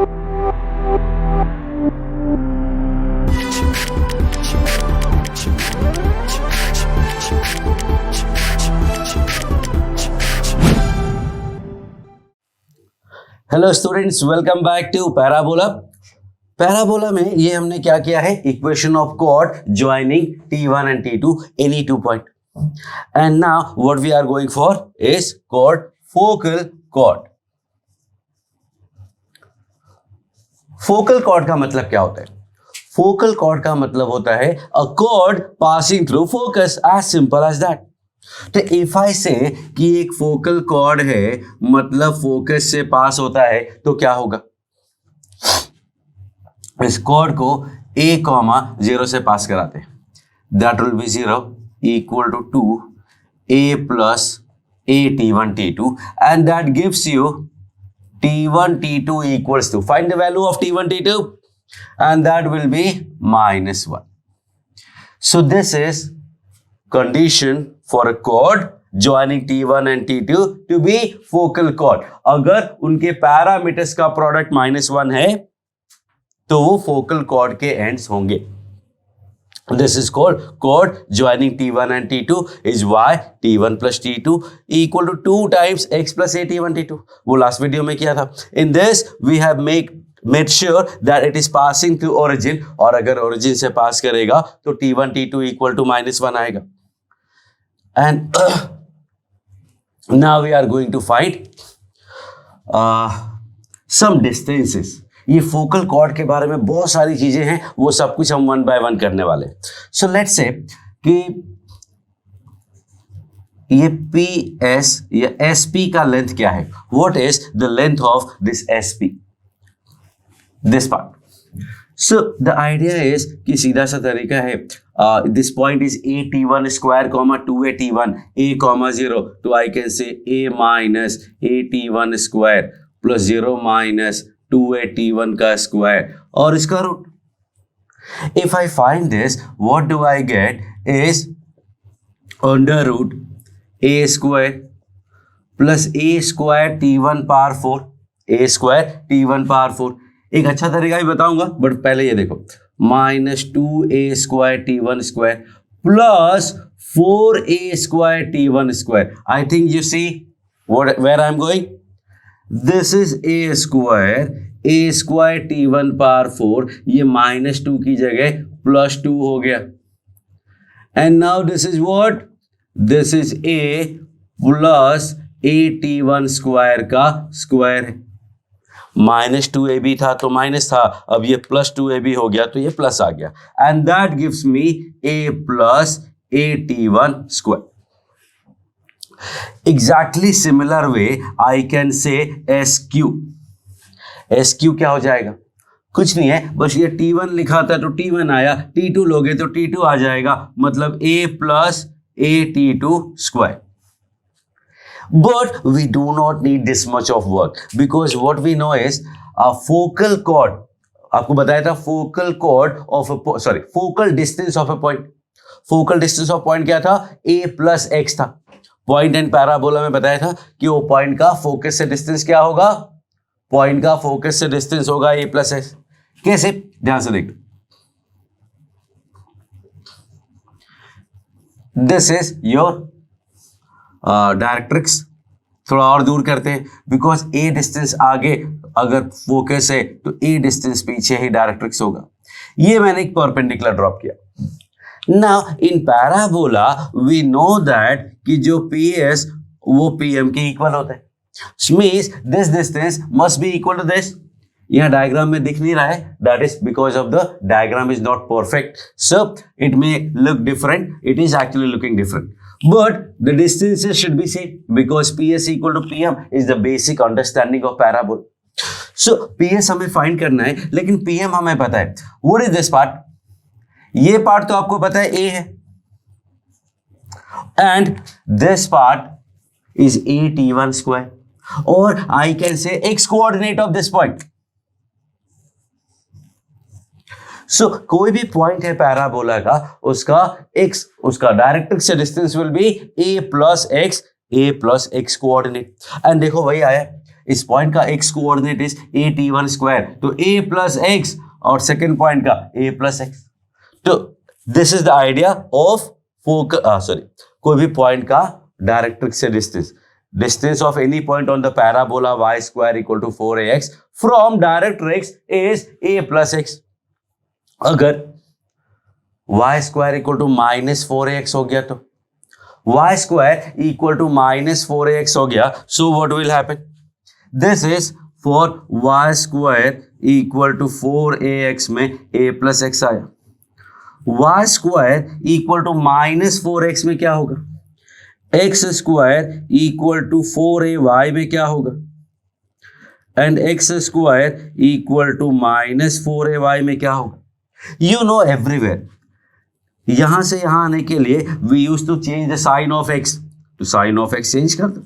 Hello students, welcome back to parabola. Parabola में ये हमने क्या किया है, equation of chord joining T1 and T2 any 2 point. And now what we are going for is called focal chord. Focal chord का मतलब क्या होता है? Focal chord का मतलब होता है a chord passing through focus, as simple as that. तो इफ आई से कि एक फोकल कॉर्ड है मतलब फोकस से पास होता है तो क्या होगा, इस कॉर्ड को a,0 से पास कराते हैं, that will be 0 equal to 2a plus a t1 t2 and that gives you t1 t2 equals to, find the value of t1 t2 and that will be -1. So this is condition for a chord joining T1 and T2 to be focal chord. अगर उनके parameters का product -1 है तो वो focal cord के ends होंगे. This is called chord joining T1 and T2 is why T1 plus T2 equal to 2 times x plus a T1 T2. वो last video में किया था. In this we have made sure that it is passing through origin, और अगर origin से पास करेगा तो T1 T2 equal to -1 आएगा. And now we are going to find some distances. ये फोकल कॉर्ड के बारे में बहुत सारी चीजें हैं, वो सब कुछ हम 1 by 1 करने वाले हैं. सो लेट्स से कि ये PS या SP का लेंथ क्या है, what is the length of this SP, this part. So the idea is कि सीधा सा तरीका है, this point is a t1 square comma 2a t1 a comma 0, तो आई कैन से a minus a t1 square plus 0 minus 2a t1 का square और इसका root. If I find this what do I get is under root a square plus a square t1 power 4, a square t1 power 4. एक अच्छा तरीका भी बताऊंगा, but पहले ये देखो, -2a square t1 square plus 4a square t1 square. I think you see where I'm going. This is a square t1 power 4, ये -2 की जगह +2 हो गया. And now this is what? This is a plus a t1 square का square है. -2ab था तो minus था, अब ये +2ab हो गया तो ये प्लस आ गया, and that gives me a plus a t1 square. Exactly similar way I can से SQ. SQ क्या हो जाएगा, कुछ नहीं है, बस ये T1 लिखा था तो T1 आया, T2 लोगे तो T2 आ जाएगा, मतलब a plus a t2 square. But we do not need this much of work because what we know is a focal chord. आपको बताया था focal chord of a focal distance of a point. Focal distance of point क्या था, a plus x था. Point and parabola में बताया था कि वो point का focus से distance क्या होगा, point का focus से distance होगा a plus x. कैसे, ध्यान से देखो. This is your directrix. थोड़ा और दूर करते हैं, बिकॉज ए डिस्टेंस आगे अगर फोकस है तो ए डिस्टेंस पीछे ही डायरेक्ट्रिक्स होगा. ये मैंने एक परपेंडिकुलर ड्रॉप किया. Now in parabola we know that कि जो PS वो PM के इक्वल होता है. Means this distance must be equal to this. यहाँ डायग्राम में दिख नहीं रहा है, that is because of the diagram is not perfect, so it may look different, it is actually looking different, but the distances should be same because PS equal to PM is the basic understanding of parabola. So PS हमें find करना है, लेकिन PM हमें पता है. What is this part? ये part तो आपको पता है A है, and this part is a t1 square, or I can say x coordinate of this point. सो कोई भी पॉइंट है पैराबोला का, उसका x, उसका डायरेक्ट्रिक्स से distance will be a plus x coordinate. And देखो वही आया, इस पॉइंट का x coordinate is AT1 square, तो a प्लस एक्स और सेकेंड पॉइंट का a प्लस एक्स। तो this is the idea of focal कोई भी पॉइंट का डायरेक्ट्रिक्स से distance of any point on the parabola y square equal to 4ax from directrix is a plus x. अगर y square equal to -4ax हो गया तो y square equal to -4ax हो गया, so what will happen, this is for y square equal to 4ax में a plus x आया, y square equal to -4x में क्या होगा, x square equal to 4ay में क्या होगा, and x square equal to -4ay में क्या होगा। यू नो एवरीवेयर, यहां से यहां आने के लिए we use to change the sign of x, तो साइन ऑफ x चेंज कर दो।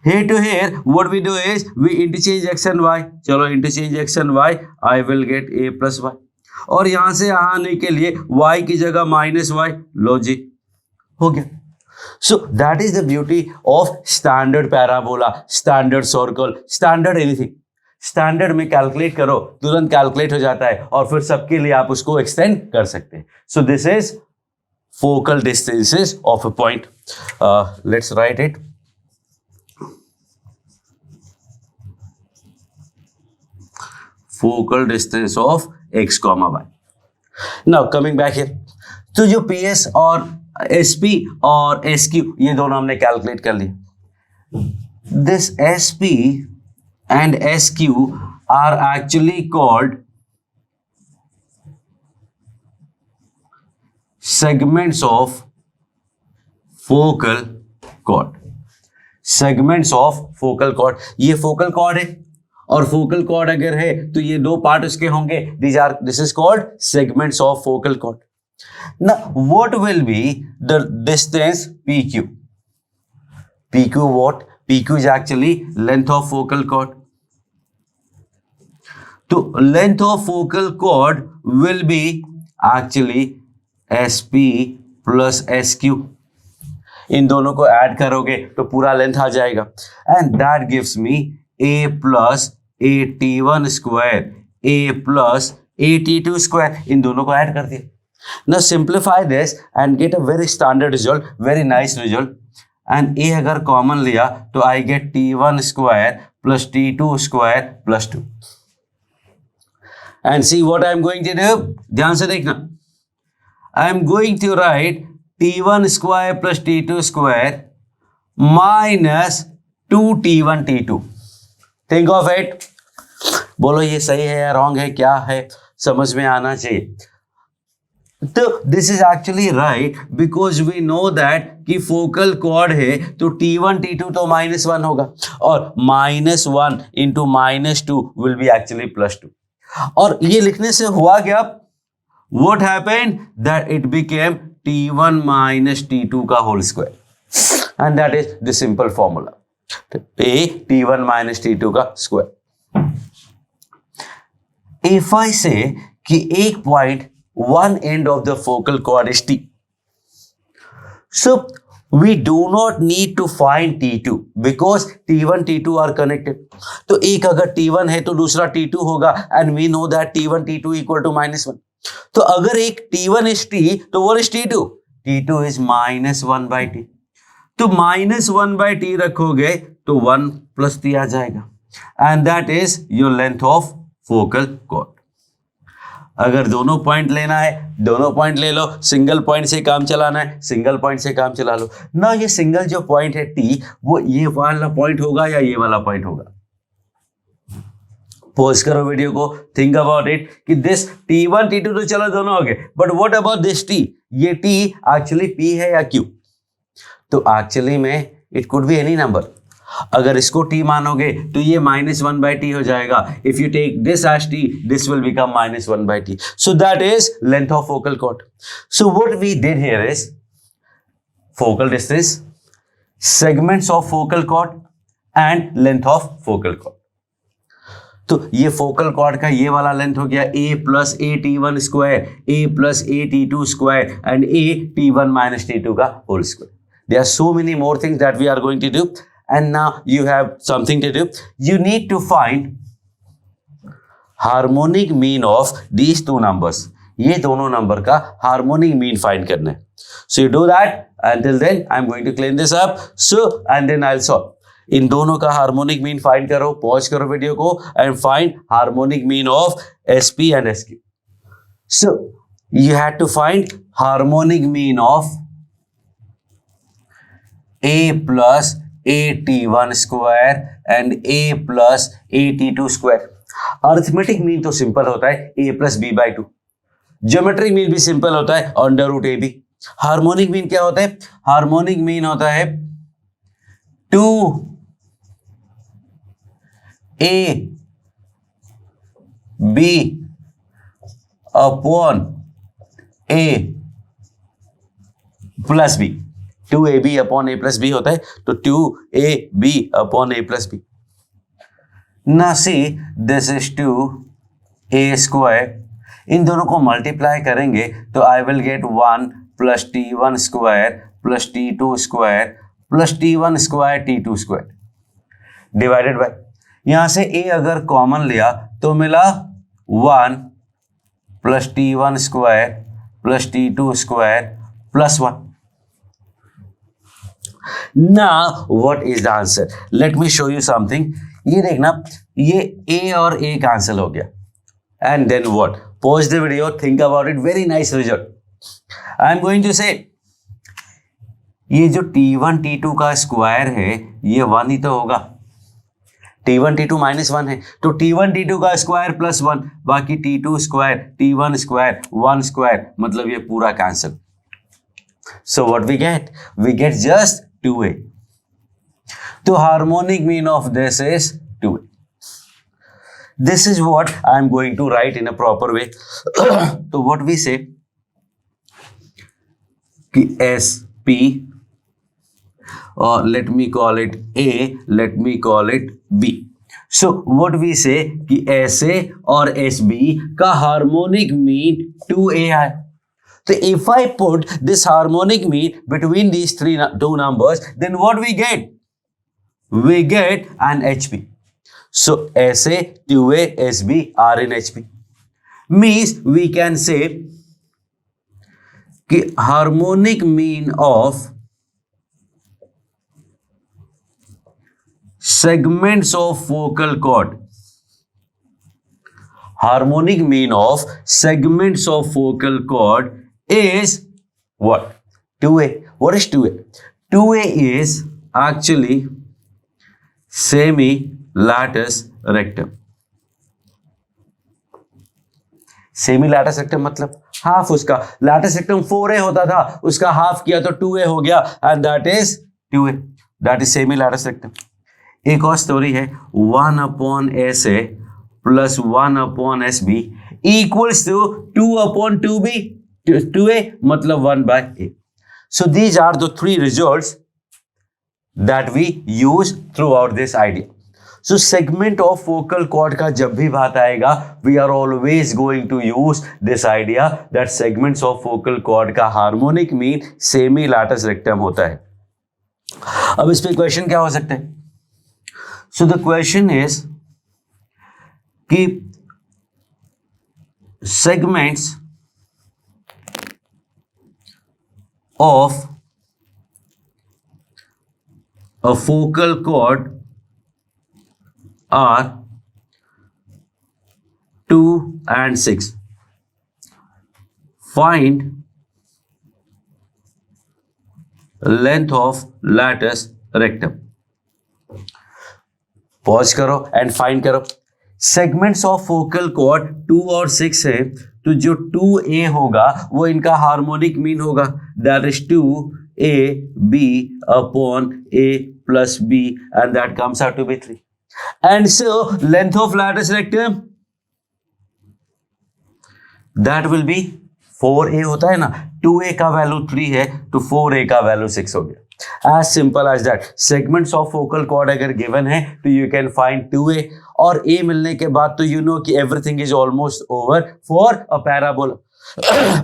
Here to here, what we do is we interchange x and y. चलो interchange x and y, I will get a plus y. और यहां से यहां आने के लिए y की जगह -y, लो जी हो गया। So that is the beauty of standard parabola, standard circle, standard anything. Standard में कैलकुलेट करो, तुरंत कैलकुलेट हो जाता है और फिर सबके लिए आप उसको एक्सटेंड कर सकते हैं। सो this is focal distances of a point. Let's write it. Focal distance of x, y। Now coming back here, तो जो PS और SP और SQ ये दोनों हमने कैलकुलेट कर लिए। This SP and SQ are actually called segments of focal chord. Segments of focal chord, ये focal chord है और focal chord अगर है तो ये दो पार्ट उसके होंगे, this is called segments of focal chord. Now what will be the distance PQ? PQ what? PQ is actually length of focal chord. तो length of focal chord will be actually SP plus SQ. इन दोनों को add करोगे तो पूरा length आ जाएगा, and that gives me A plus AT1 square, A plus AT2 square. इन दोनों को add कर दिया। Now simplify this and get a very standard result, very nice result. And A अगर कॉमन लिया तो I get T1 square plus T2 square plus 2. And see what I am going to do. ध्यान से देखना, I am going to write T1 square plus T2 square minus 2T1 T2. Think of it. बोलो ये सही है या wrong है, क्या है, समझ में आना चाहिए। तो this is actually right because we know that कि फोकल कॉर्ड है तो T1 T2 तो -1 होगा और -1 इंटू -2 विल बी एक्चुअली +2। और ये लिखने से हुआ क्या, what happened that it became T1 minus T2 का whole square, and that is the simple formula, T1 minus T2 का स्क्वायर। इफ आई से कि एक point one end of the focal chord is T. So we do not need to find T2 because T1 T2 are connected. तो एक अगर T1 है तो दूसरा T2 होगा and we know that T1 T2 equal to -1. तो अगर एक T1 is T तो what is T2? T2 is -1 by T. तो -1 by T रखोगे तो 1 plus T आ जाएगा and that is your length of focal chord. अगर दोनों पॉइंट लेना है दोनों पॉइंट ले लो, सिंगल पॉइंट से काम चलाना है सिंगल पॉइंट से काम चला लो ना। ये सिंगल जो पॉइंट है T वो ये वाला पॉइंट होगा या ये वाला पॉइंट होगा। पॉज करो वीडियो को, थिंक अबाउट इट कि दिस T1 T2 तो चलो दोनों हो गए, but what about this T, ये T एक्चुअली P है या Q? तो एक्चुअली में it could be any number. अगर इसको T मानोगे तो ये -1 by T हो जाएगा। If you take this as T, this will become -1 by T. So that is length of focal chord. So what we did here is focal distance, segments of focal chord and length of focal chord. तो ये focal cord का ये वाला length हो गया A plus AT1 square, A plus AT2 square and A T1 minus T2 का whole square. There are so many more things that we are going to do. and now you have something to do. You need to find harmonic mean of these two numbers. ये दोनों number का harmonic mean find करना है. So you do that. Until then I'm going to clean this up. So and then I'll solve. इन दोनों का harmonic mean find करो, pause करो video को and find harmonic mean of SP and SQ. So you had to find harmonic mean of A plus AT1 square and A plus AT2 square. Arithmetic mean तो simple होता है A plus B by 2. Geometric mean भी simple होता है under root AB. Harmonic mean क्या होता है? Harmonic mean होता है 2A B upon A plus B. 2AB upon A plus B होता है तो 2AB upon A plus B. ना see this is 2A square. इन दोनों को मल्टीप्लाई करेंगे तो I will get 1 plus T1 square plus T2 square plus T1 square T2 square divided by, यहां से A अगर कॉमन लिया तो मिला 1 plus T1 square plus T2 square plus 1. Now what is the answer? Let me show you something. ये देखना, ये A और A कैंसिल हो गया. And then what? Pause the video, think about it. Very nice result. I am going to say, ये जो T1 T2 का square है ये 1 ही तो होगा. T1 T2 माइनस 1 है तो T1 T2 का स्क्वायर प्लस 1, बाकी T2 square T1 square 1 square, मतलब ये पूरा cancel. So what we get? We get just 2A. तो harmonic mean of this is 2A. This is what I am going to write in a proper way. तो what we say कि SP, or let me call it A, let me call it B. So what we say कि SA और SB का harmonic mean 2A है. So if I put this harmonic mean between these two numbers, then what we get? We get an HP. So SA, 2A, SB are in HP. Means we can say कि harmonic mean of segments of focal chord, harmonic mean of segments of focal chord is what? 2A. What is 2A? 2A is actually semi-lattice rectum. Semi-lattice rectum मतलब half उसका. lattice rectum 4A होता था, उसका half किया तो 2A हो गया and that is 2A. That is semi-lattice rectum. एक और स्टोरी है 1 upon SA plus 1 upon SB equals to 2 upon 2B. 2A मतलब 1 by A. So these are the three results that we use throughout this idea. So segment of focal chord का जब भी बात आएगा, we are always going to use this idea that segments of focal chord का harmonic mean semi-lattice rectum होता है. अब इस पे क्वेश्चन क्या हो सकता है? So the question is कि segments of a focal chord are 2 and 6. Find length of lattice rectum. Pause करो एंड फाइंड करो. सेगमेंट्स ऑफ फोकल कॉर्ड 2 और 6 है तो जो 2A होगा वो इनका हार्मोनिक मीन होगा. That is 2AB upon A plus B and that comes out to be 3. And so length of latus rectum that will be 4A होता है ना. 2A का वैल्यू 3 है तो 4A का वैल्यू 6 हो गया. As simple as that. Segments of focal chord अगर given है तो you can find 2A और A मिलने के बाद तो you know कि everything is almost over for a parabola.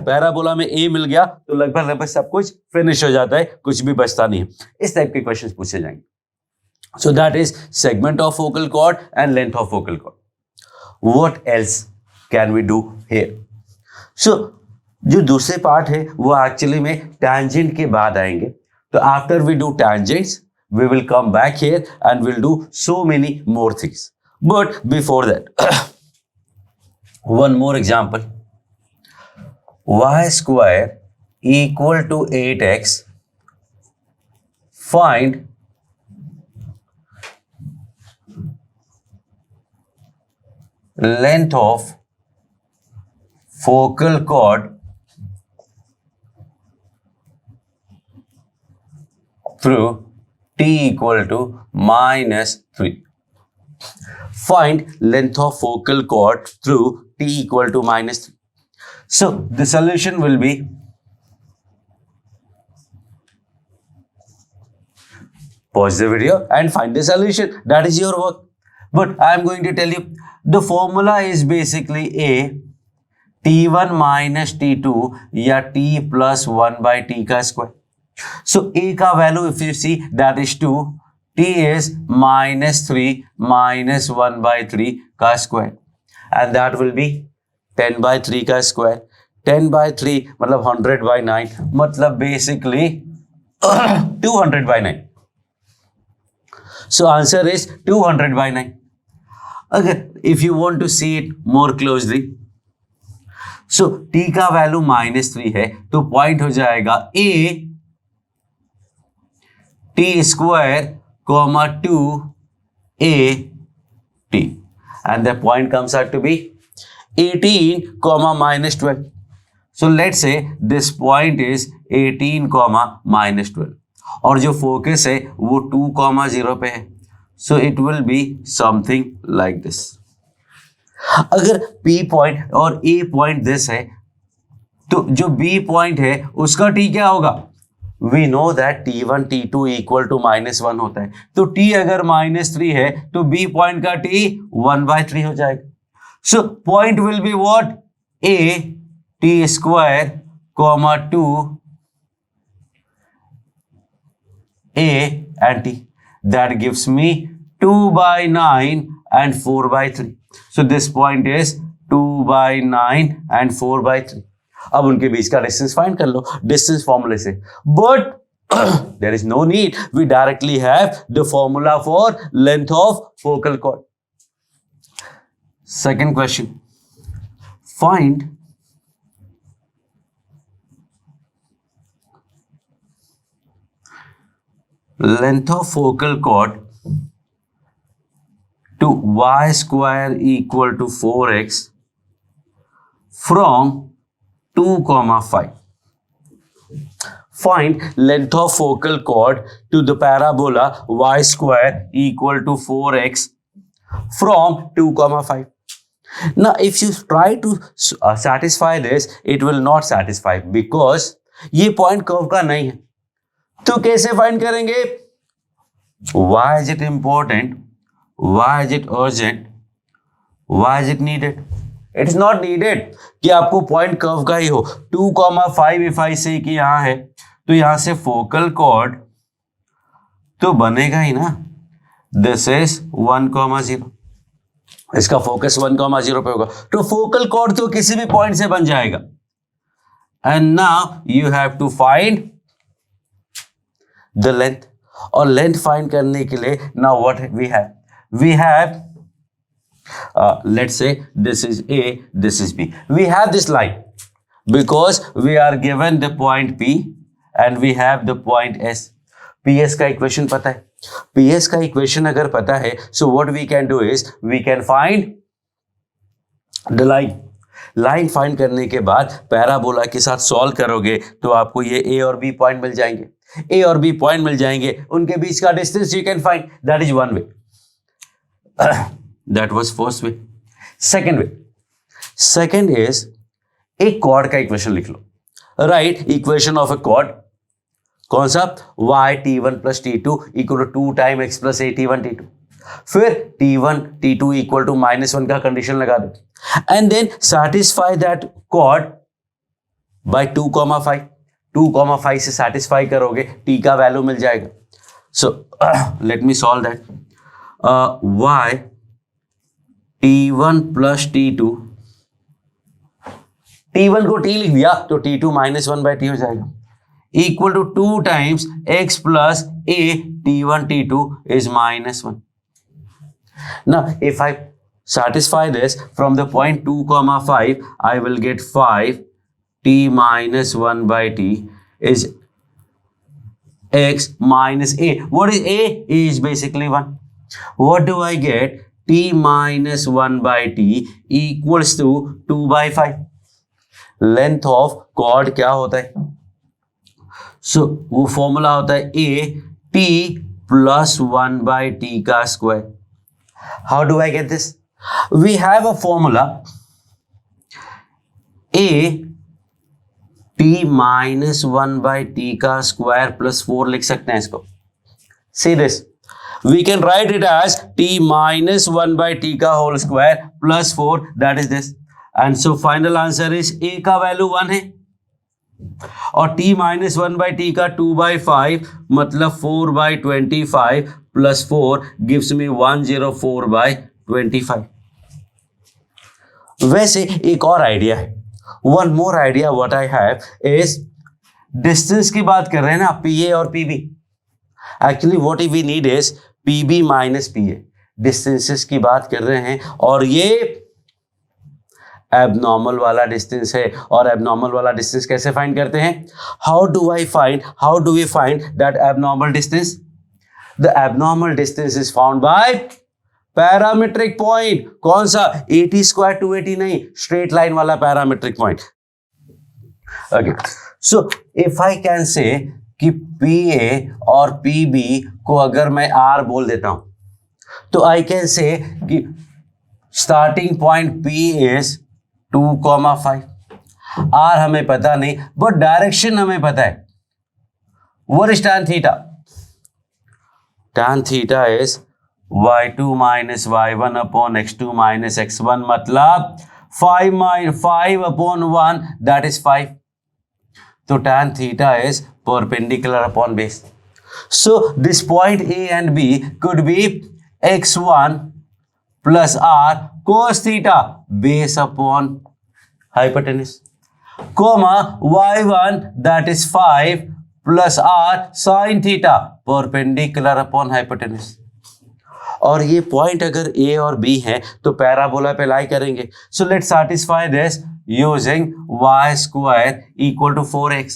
Parabola में A मिल गया तो लगभग सब कुछ फिनिश हो जाता है, कुछ भी बचता नहीं है. इस टाइप के क्वेश्चंस पूछे जाएंगे. So that is segment of focal chord and length of focal chord. What else can we do here? So जो दूसरे पार्ट है वो एक्चुअली में tangent के बाद आएंगे. तो after we do tangents, we will come back here and we'll do so many more things. But before that, one more example. Y square equal to 8x. Find length of focal chord through t equal to -3. Find length of focal chord through t equal to -3. So the solution will be pause the video and find the solution. That is your work. But I am going to tell you the formula is basically a t1 minus t2 या t plus 1 by t का square. So a का value if you see that is 2, t is -3 minus 1 by 3 का square and that will be 10 by 3 का square. 10 by 3 मतलब 100 by 9 मतलब basically 200 by 9. So answer is 200 by 9. Okay, if you want to see it more closely, so t का value -3 है तो point हो जाएगा a t square comma 2 a t and the point comes out to be 18 comma -12. So let's say this point is 18 comma -12 और जो focus है वो 2,0 पे है. So it will be something like this. अगर P point और A point this है तो जो B point है उसका T क्या होगा? We know that T1 T2 equal to -1 होता है. तो T अगर -3 है तो B point का T 1/3 हो जाएगा. So point will be what? A T square comma 2 A and T. That gives me 2/9 and 4/3. So this point is 2/9 and 4/3. अब उनके बीच का डिस्टेंस फाइंड कर लो डिस्टेंस फॉर्मूले से. But there is no need. We directly have the formula for length of focal chord. Second question. Find length of focal chord to y square equal to 4x from 2,5. Find length of focal chord to the parabola y square equal to 4x from 2,5. Now if you try to satisfy this, it will not satisfy because ये point curve का नहीं है. तो कैसे find करेंगे? Why is it important? Why is it urgent? Why is it needed? It is not needed कि आपको point curve का ही हो. 2,5 if I say कि यहाँ है तो यहाँ से फोकल कॉर्ड तो बनेगा ही ना. This is 1,0. इसका फोकस 1,0 पे होगा तो फोकल कॉर्ड तो किसी भी पॉइंट से बन जाएगा. And now you have to find the length. और लेंथ फाइंड करने के लिए now what we have let's say this is A, this is B. We have this line because we are given the point P and we have the point S. PS का equation पता है. PS का equation अगर पता है so what we can do is we can find the line. Line find करने के बाद पैराबोला के साथ सॉल्व करोगे तो आपको ये A और B पॉइंट मिल जाएंगे. A और B पॉइंट मिल जाएंगे. उनके बीच का distance you can find. That is one way. That was first way. Second way. Second is एक chord का इक्वेशन लिख लो. Write equation of a chord. कौन सा? y t1 plus t2 equal to 2 times x plus a t1 t2. फिर t1 t2 equal to -1 का condition लगा दो. And then satisfy that chord by 2,5. 2,5 से satisfy करोगे t का वैल्यू मिल जाएगा. So let me solve that. Y t1 plus t2, t1 को t लिख दिया तो t2 माइनस 1/t हो जाएगा, equal to 2 times x plus a t1 t2 is -1. Now if I satisfy this from the point 2, 5, I will get 5 t minus 1/t is x minus a. What is a? A is basically 1. What do I get? T minus 1/t equals to 2/5. Length of chord क्या होता है? So वो formula होता है a t plus 1/t का square. How do I get this? We have a formula a t minus 1/t का square plus 4 लिख सकते हैं इसको. See this. We can write it as t minus 1/t का whole square plus 4, that is this. And so final answer is a का value 1 है और t minus 1/t का 2/5 मतलब 4/25 plus 4 gives me 104/25. वैसे एक और आइडिया है. One more idea what I have is distance की बात कर रहे हैं ना, पीए और PB. Actually what we need is PB minus PA. Distances की बात कर रहे हैं और ये एबनॉर्मल वाला डिस्टेंस है. और एबनॉर्मल वाला डिस्टेंस कैसे फाइंड करते हैं? How do we find that abnormal distance? The abnormal distance is found by parametric point. कौन सा? 80 स्क्वायर 280 नहीं, स्ट्रेट लाइन वाला parametric point. Okay, so if I can say कि पीए और पीबी को अगर मैं आर बोल देता हूं तो आई कैन से कि starting point P is 2,5. R हमें पता नहीं बट डायरेक्शन हमें पता है. What is tan theta? tan theta is y2 minus y1 upon x2 minus x1 मतलब 5 upon 1 that is 5. तो tan theta is perpendicular upon base. So this point A and B could be x1 plus r cos theta base upon hypotenuse, comma y1 that is 5 plus r sin theta perpendicular upon hypotenuse. और ये point अगर A और B है तो parabola पे लाई करेंगे. So let's satisfy this using y square equal to 4x.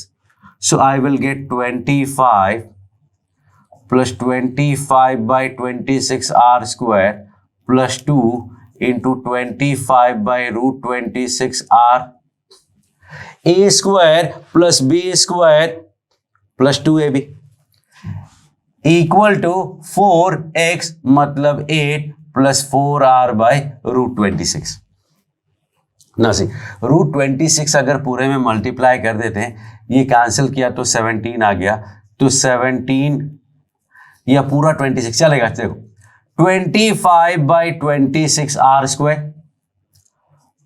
So I will get 25 plus 25/26 r square plus 2 into 25/√26 r. a square plus b square plus 2ab equal to 4x मतलब 8 plus 4r/√26. ना सी √26 अगर पूरे में multiply कर देते हैं, ये cancel किया तो 17 आ गया, तो 17 या पूरा 26 चलेगा. देखो 25/26 r स्क्वायर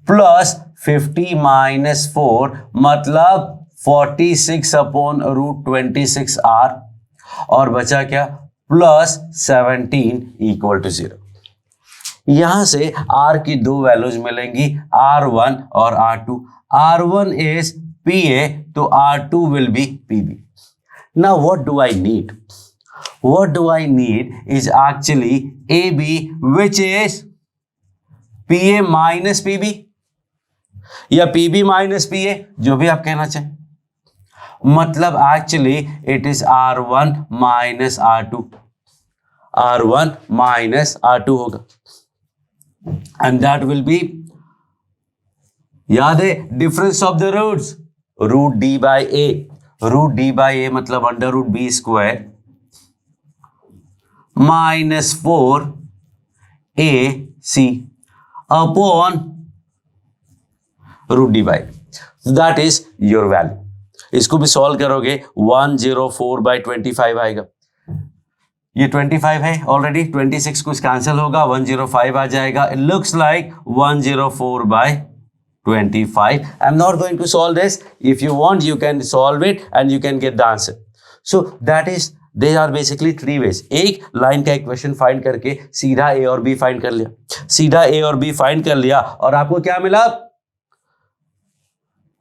प्लस 50 माइनस 4 मतलब 46/√26 r और बचा क्या? Plus 17 equal to 0. यहां से r की दो वैल्यूज मिलेंगी, r1 और r2. r1 इज pa तो r2 will be pb. Now what do I need? What do I need is actually AB, which is PA minus PB या PB minus PA, जो भी आप कहना चाहें. मतलब actually it is R1 minus R2. R1 minus R2 होगा and that will B, याद है difference of the roots, √d/a. √d/a मतलब √b square minus 4ac upon √d/a. That is your value. इसको भी सॉल्व करोगे 104/25 आएगा. ये 25 है ऑलरेडी, 26 कुछ कैंसिल होगा, 105 आ जाएगा. It looks like 104/25. I am not going to solve this. If you want you can solve it and you can get the answer. So that is they are basically three ways. एक लाइन का equation find करके सीधा ए और B find कर लिया, सीधा ए और बी फाइंड कर लिया और आपको क्या मिला,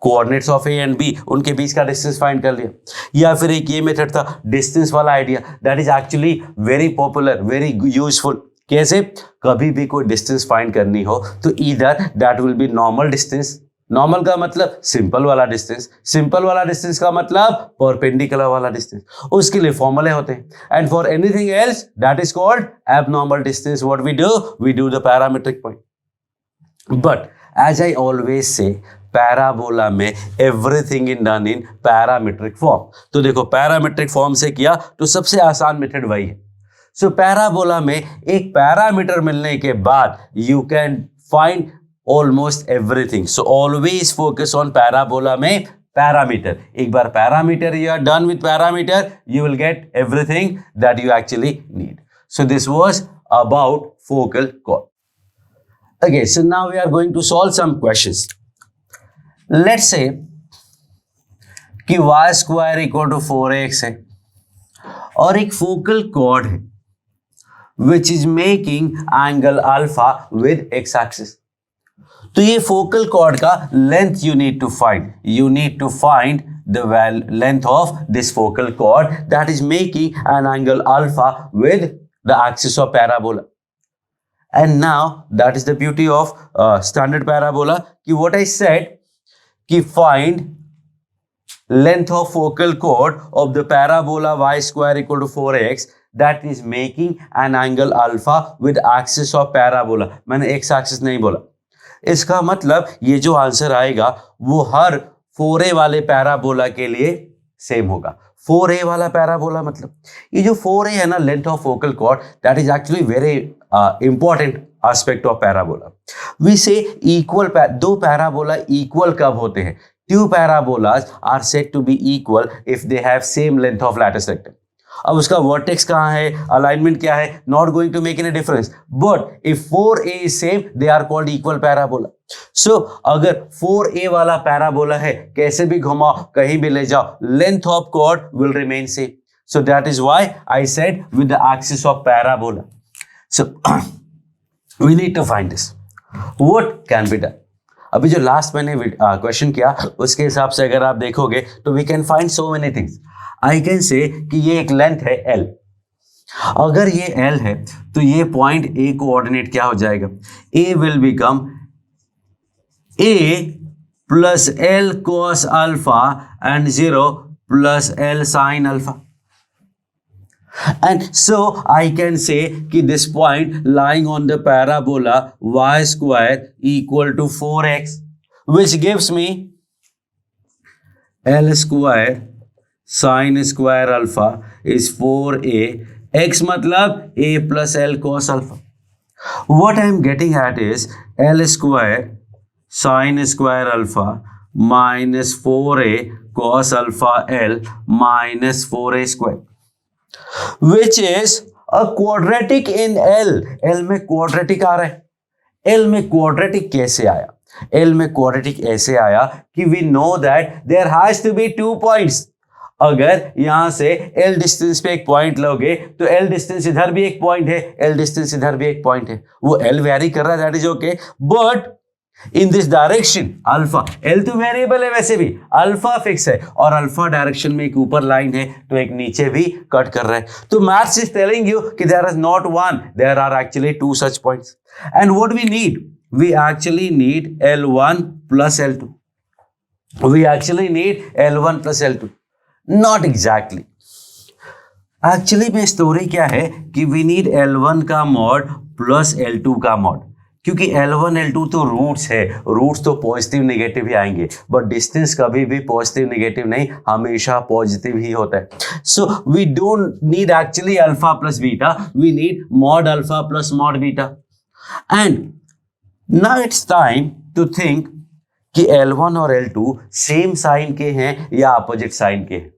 coordinates of A and B, उनके बीच का डिस्टेंस फाइंड कर लिया। या फिर एक ये मेथड था डिस्टेंस वाला idea, that is actually very popular, very useful. कैसे, कभी भी कोई डिस्टेंस फाइंड करनी हो तो either that will B normal distance, normal का मतलब सिंपल वाला डिस्टेंस, सिंपल वाला डिस्टेंस का मतलब परपेंडिकुलर वाला डिस्टेंस, उसके लिए फॉर्मूले होते हैं। And for anything else that is called abnormal distance. What we do the parametric point. But as I always say parabola में everything in done in parametric form. तो देखो पैरामीट्रिक फॉर्म से किया तो सबसे आसान मेथड वही है। सो पैराबोला में एक पैरामीटर मिलने के बाद you can find almost everything. So always focus on parabola में पैरामीटर। एक बार parameter you are done with parameter, you will get everything that you actually need. So this was about focal chord. Okay, so now we are going to solve some questions. Let's say कि y square equal to 4ax है और एक focal chord है which is making angle alpha with x axis. तो ये focal cord का length you need to find. You need to find the length of this focal cord that is making an angle alpha with the axis of parabola. And now that is the beauty of standard parabola कि what I said कि find length of focal chord of the parabola y square equal to 4x that is making an angle alpha with axis of parabola. मैंने x axis नहीं बोला। इसका मतलब ये जो answer आएगा वो हर 4a वाले पैराबोला के लिए सेम होगा। 4a वाला पैराबोला मतलब ये जो 4a है ना, length of focal chord, that is actually very important aspect of parabola. We say equal, दो पैराबोला इक्वल कब होते हैं? Two parabolas are said to be equal if they have same length of latus rectum. अब उसका vertex कहाँ है, alignment क्या है, not going to make any difference, but if 4a is same they are called equal parabola. So अगर 4a वाला parabola है, कैसे भी घुमाओ, कहीं भी ले जाओ, length of chord will remain same. So that is why I said with the axis of parabola. So we need to find this, what can be done. अभी जो लास्ट मैंने क्वेश्चन किया उसके हिसाब से अगर आप देखोगे तो we can find so many things. I can say कि ये एक लेंथ है L, अगर ये L है तो ये पॉइंट A कोऑर्डिनेट क्या हो जाएगा, A will become A plus L cos alpha and 0 plus L sin alpha. And so I can say कि this point lying on the parabola y square equal to 4x, which gives me L square sin square alpha is 4a, x मतलब a plus L cos alpha. What I am getting at is L square sin square alpha minus 4a cos alpha L minus 4a square, which is a quadratic in L. L में quadratic आ रहा है। L में quadratic कैसे आया? L में quadratic ऐसे आया कि we know that there has to be 2 points. अगर यहां से L डिस्टेंस पे एक पॉइंट लोगे तो L डिस्टेंस इधर भी एक पॉइंट है, L डिस्टेंस इधर भी एक पॉइंट है, वो L वेरी कर रहा है, that is okay, but in this direction alpha, L तो वेरिएबल है वैसे भी, अल्फा फिक्स है और अल्फा डायरेक्शन में एक ऊपर लाइन है तो एक नीचे भी कट कर रहा है। तो मैथ्स इज टेलिंग यू कि there is not one, there are actually 2 such points. And what we need, we actually need L1 plus L2, we actually need L1 plus L2। Not exactly, actually में story क्या है कि we need L1 का mod plus L2 का mod, क्योंकि L1 L2 तो roots है, roots तो पॉजिटिव नेगेटिव ही आएंगे, बट डिस्टेंस कभी भी पॉजिटिव नेगेटिव नहीं, हमेशा पॉजिटिव ही होता है। So we don't need actually alpha plus beta, we need mod alpha plus mod beta. And now it's time to think कि L1 और L2 सेम साइन के हैं या अपोजिट साइन के हैं।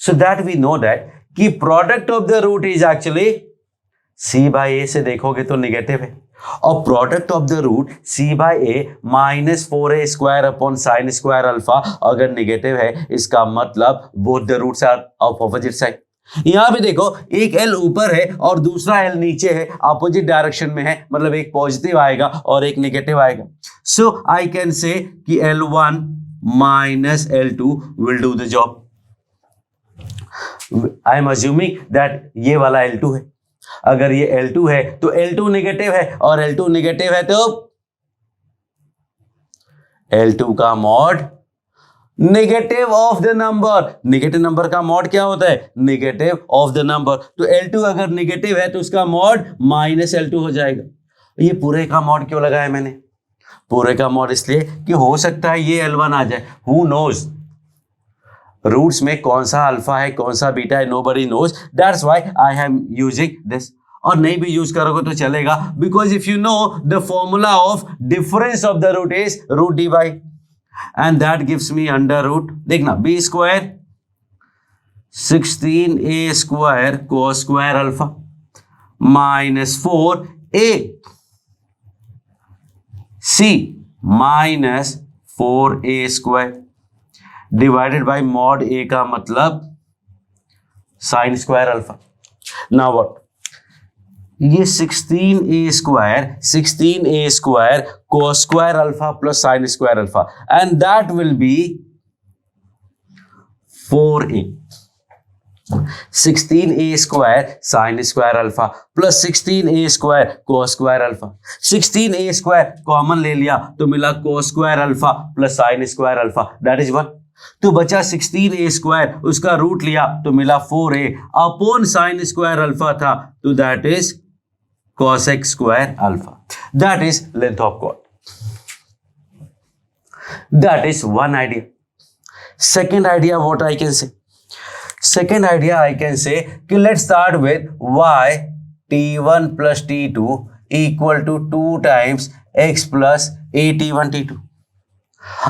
So that we know that कि product of the root is actually C by A से देखोगे तो नेगेटिव है, और product of the root C by A minus 4a square upon sine square alpha अगर negative है, इसका मतलब both the roots are of opposite side. यहां पे देखो एक L ऊपर है और दूसरा L नीचे है, अपोजिट डायरेक्शन में है, मतलब एक पॉजिटिव आएगा और एक नेगेटिव आएगा. सो आई कैन से कि L1 minus L2 will do the job. I am assuming that ये वाला L2 है. अगर ये L2 है तो L2 नेगेटिव है, और L2 नेगेटिव है तो L2 का mod negative of the number. Negative number का मॉड क्या होता है? Negative of the number. तो L2 अगर नेगेटिव है तो उसका मॉड माइनस L2 हो जाएगा. ये पूरे का मॉड क्यों लगाया मैंने? पूरे का मॉड इसलिए कि हो सकता है ये L1 आ जाए. हु नोज रूट्स में कौन सा अल्फा है कौन सा बीटा है, nobody knows. That's why I am using this. और नहीं भी यूज करोगे तो चलेगा, because if you know the formula of difference of the root is root D by, and that gives me under root. देखना b square 16a square cos square alpha minus 4a c minus 4a square divided by mod a का मतलब sin square alpha. Now what? ये 16a square cos square alpha plus sin square alpha, and that will be 4a. 16a square sin square alpha plus 16a square cos square alpha. 16a square common ले लिया तो मिला cos square alpha plus sin square alpha, that is 1. तो बचा 16a square, उसका root लिया तो मिला 4a upon sin square alpha था, तो that is cos x square alpha. That is length of chord. That is one idea. Second idea, what I can say? Second idea I can say, let's start with y t1 plus t2 equal to 2 times x plus a t1 t2.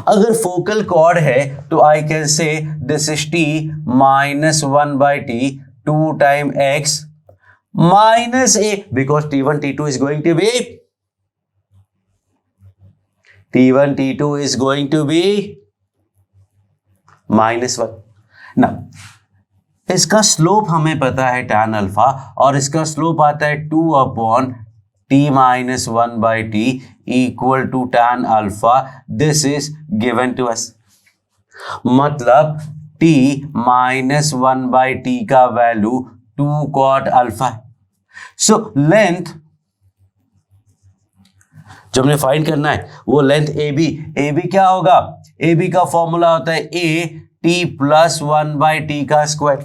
अगर focal chord है तो आई can से this is t minus 1 by t 2 times x minus a, because t1 t2 is going to be minus 1. now इसका slope हमें पता है tan alpha, और इसका स्लोप आता है 2 upon t minus 1 by t equal to tan alpha. this is given to us. मतलब t minus 1 by t का वैल्यू 2 cot अल्फा है. सो लेंथ जो हमने फाइंड करना है वो लेंथ AB क्या होगा? AB का फॉर्मूला होता है a t plus 1 by t का स्क्वायर.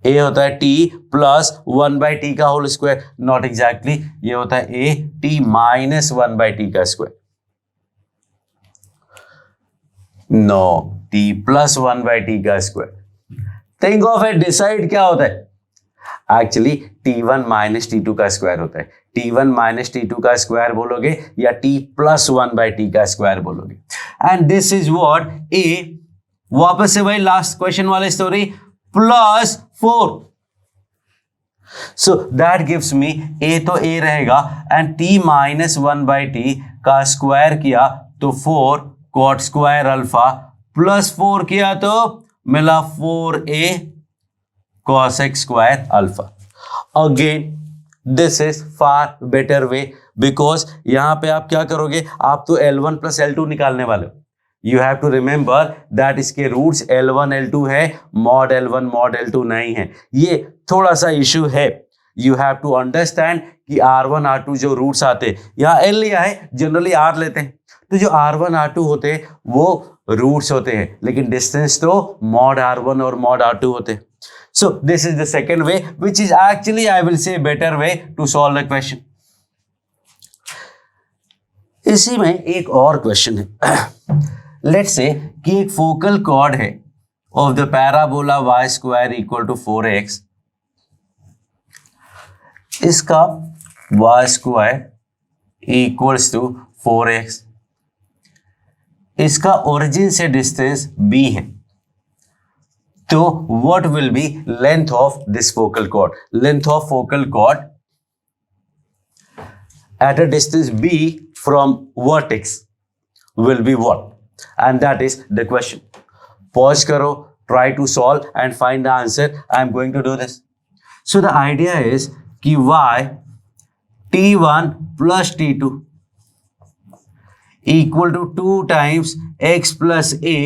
a होता है t plus 1 by t का होल स्क्वायर. नॉट एग्जैक्टली, ये होता है a t minus 1 by t का square. No, t plus 1 by t का square. Think of it, decide क्या होता है. एक्चुअली t1 माइनस t2 का स्क्वायर होता है. t1 माइनस t2 का स्क्वायर बोलोगे या t प्लस 1 बाई t का स्क्वायर बोलोगे. And this is what a, वापस से वही लास्ट क्वेश्चन वाली story, plus 4. So that gives me a, तो a रहेगा, and t minus 1 by t का स्क्वायर किया तो 4 कॉट स्क्वायर अल्फा, प्लस 4 किया तो मिला 4a cos x square alpha. Again, this is far better way, because यहां पे आप क्या करोगे, आप तो L1 plus L2 निकालने वाले हो. You have to remember that इसके रूट्स L1 L2 है, mod L1 mod L2 नहीं है. ये थोड़ा सा इशू है. You have to understand कि R1 R2 जो रूट्स आते, यहाँ L लिया है, जनरली R लेते हैं, तो जो R1 R2 होते हैं वो रूट्स होते हैं, लेकिन डिस्टेंस तो mod R1 और mod R2 होते हैं. So this is the second way, which is actually I will say better way to solve the question. इसी में एक और क्वेश्चन है. Let's say कि एक फोकल कॉर्ड है of the parabola y square equal to 4x. इसका y square equals to 4x. इसका ओरिजिन से डिस्टेंस b है. तो what will be length of this focal chord? Length of focal chord at a distance b from vertex will be what? And that is the question. Pause करो, try to solve and find the answer. I am going to do this. So the idea is कि y t1 plus t2 equal to 2 times x plus a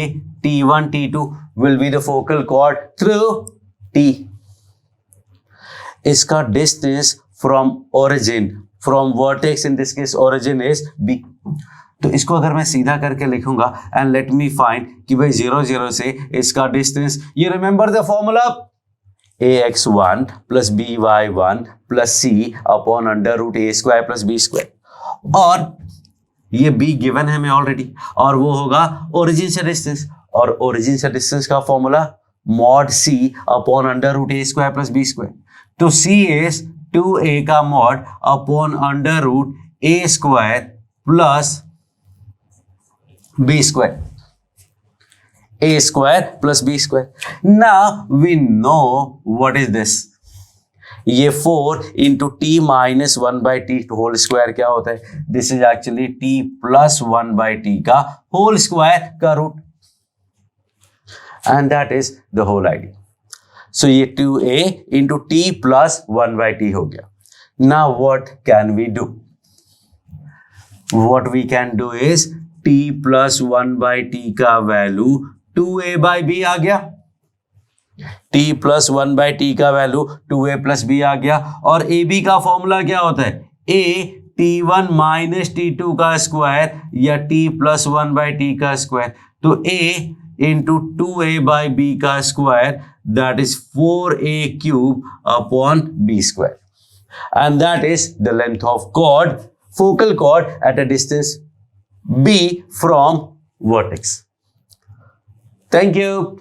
t1 t2 will be the focal chord through t. इसका distance from origin, from vertex in this case origin is b. तो इसको अगर मैं सीधा करके लिखूंगा and let me find कि भाई 0 0 से इसका distance, you remember the formula ax1 plus by1 plus c upon under root a square plus b square, और ये b गिवन है हमें ऑलरेडी, और वो होगा ओरिजिन से डिस्टेंस, और ओरिजिन से डिस्टेंस का formula mod c upon under root a square plus b square. तो c इज 2a का mod upon under root a square plus b square, a square plus b square. Now we know what is this. ये 4 into t minus 1 by t whole square क्या होता है? This is actually t plus 1 by t का whole square का root, and that is the whole idea. So ये 2a into t plus 1 by t हो गया. Now what can we do? What we can do is t plus 1 by t का value 2a by b आ गया, t plus 1 by t का value 2a plus b आ गया, और ab का formula क्या होता है? a t1 माइनस t2 का स्क्वायर या t plus 1 by t का स्क्वायर. तो a into 2a by b का square, that is 4a cube upon b square, and that is the length of chord, focal chord at a distance b from vertex. Thank you.